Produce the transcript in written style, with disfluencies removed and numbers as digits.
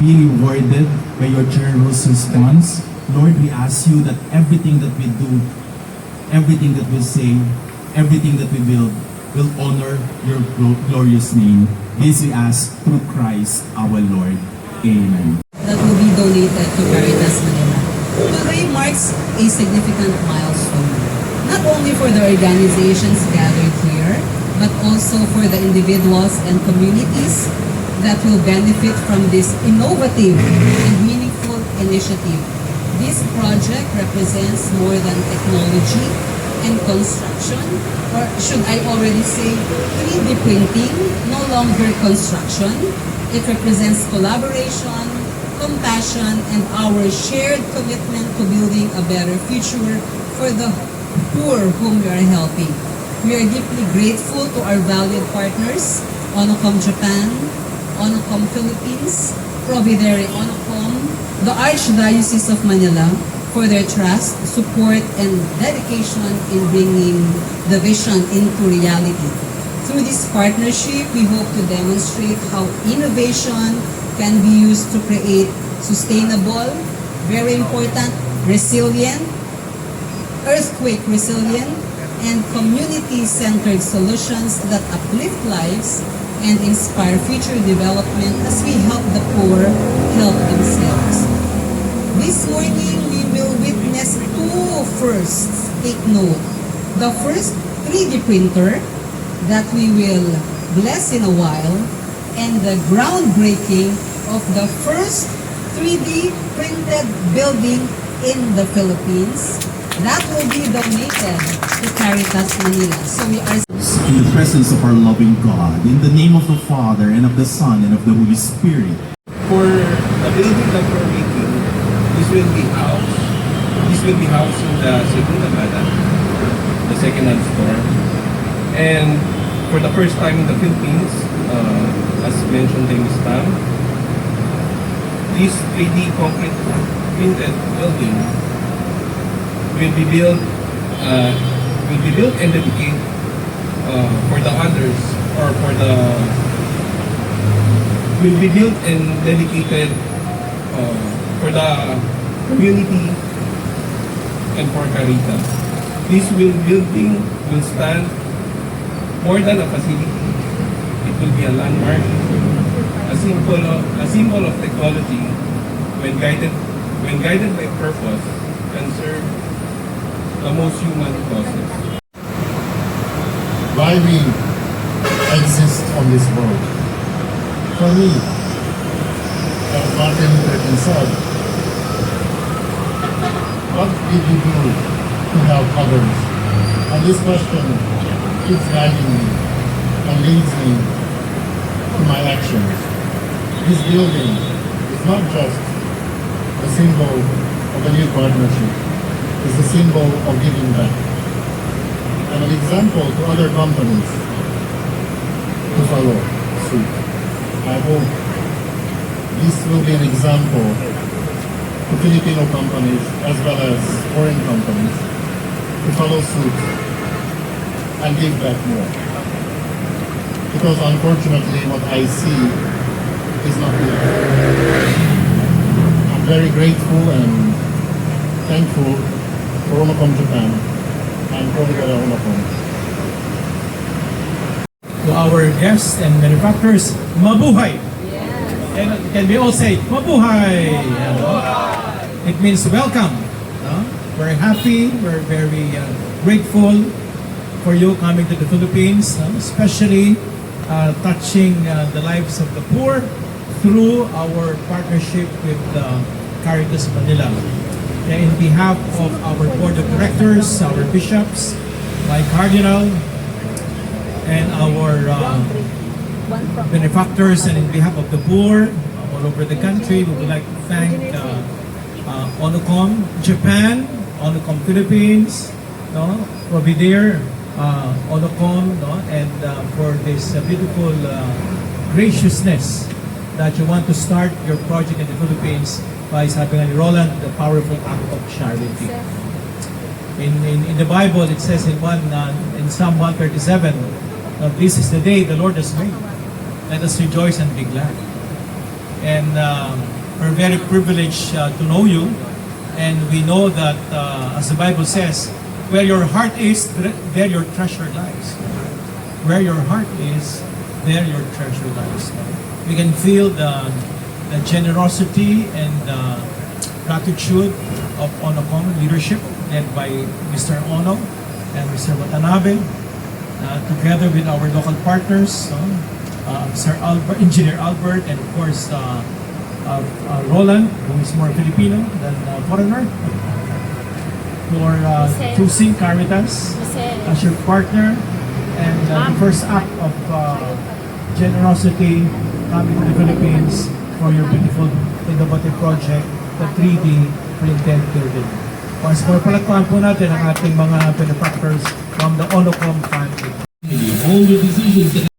Be rewarded by your generous response. Lord, we ask you that everything that we do, everything that we say, everything that we build will honor your glorious name. This we ask through Christ our Lord. Amen. That will be donated to 𝗕𝗿𝗄 Manila. Today marks a significant milestone, not only for the organizations gathered here, but also for the individuals and communities that will benefit from this innovative and meaningful initiative. This project represents more than technology and construction, or should I already say 3D printing, no longer construction. It represents collaboration, compassion, and our shared commitment to building a better future for the poor whom we are helping. We are deeply grateful to our valued partners, 𝗠𝗿𝗶𝗁 Japan, 𝗠𝗿𝗶 Philippines, 𝗕𝗿𝗿𝗀 the Archdiocese of Manila, for their trust, support, and dedication in bringing the vision into reality. Through this partnership, we hope to demonstrate how innovation can be used to create sustainable, very important, resilient, earthquake resilient, and community-centered solutions that uplift lives and inspire future development as we help the poor help themselves. This morning, we will witness two firsts. Take note. The first 3D printer that we will bless in a while, and the groundbreaking of the first 3D printed building in the Philippines that will be donated to 𝗕𝗿𝗄 Manila. So we are in the presence of our loving God, in the name of the Father, and of the Son, and of the Holy Spirit. For the building that we're making, this will be housed in the 3𝗗-𝗣𝗶𝗁, the second-hand store. And for the first time in the Philippines, as mentioned by Ms. Tam, this 3D concrete printed building will be built and dedicated for the others, or will be built and dedicated for the community and for 𝗕𝗿𝗄. This building will stand more than a facility. It will be a landmark, a symbol of technology when guided by purpose, can serve the most human causes. Why we exist on this world? For me, as Martin Luther King said, what did you do to help others? And this question keeps guiding me and leads me to my actions. This building is not just a symbol of a new partnership, it's a symbol of giving back, and an example to other companies to follow suit. I hope this will be an example to Filipino companies as well as foreign companies to follow suit and give back more. Because unfortunately what I see is not very grateful and thankful for 𝗚𝗿𝗶 Japan and 𝗕𝗿𝗶𝗶. To our guests and benefactors, mabuhay! And can we all say, mabuhay! It means welcome. We're happy, we're very grateful for you coming to the Philippines, especially touching the lives of the poor through our partnership with 𝗕𝗂𝗂 Manila. In behalf of our board of directors, our bishops, my cardinal, and our benefactors, and in behalf of the poor all over the country, we would like to thank 𝗠𝗿𝗶 Japan, 𝗠𝗿𝗶 Philippines, for being there, 𝗠𝗿𝗶, and for this beautiful graciousness that you want to start your project in the Philippines by sabi nga ni Roland, the powerful act of charity. In the Bible, it says in Psalm 137, this is the day the Lord has made. Let us rejoice and be glad. And we're very privileged to know you, and we know that, as the Bible says, where your heart is, there your treasure lies. Where your heart is, there your treasure lies. We can feel the generosity and gratitude of 𝗠𝗿𝗶 leadership led by Mr. Ono and Mr. Watanabe, together with our local partners, Engineer Albert, and of course Roland, who is more Filipino than foreigner, for choosing 𝗕𝗂𝗂 as your partner, and the first act of generosity coming to the Philippines for your beautiful innovative project, the 3𝗵-𝗵𝗿. Once more, palakpakan po natin ang ating mga benefactors from the 𝗠𝗿𝗶 family. All the decisions that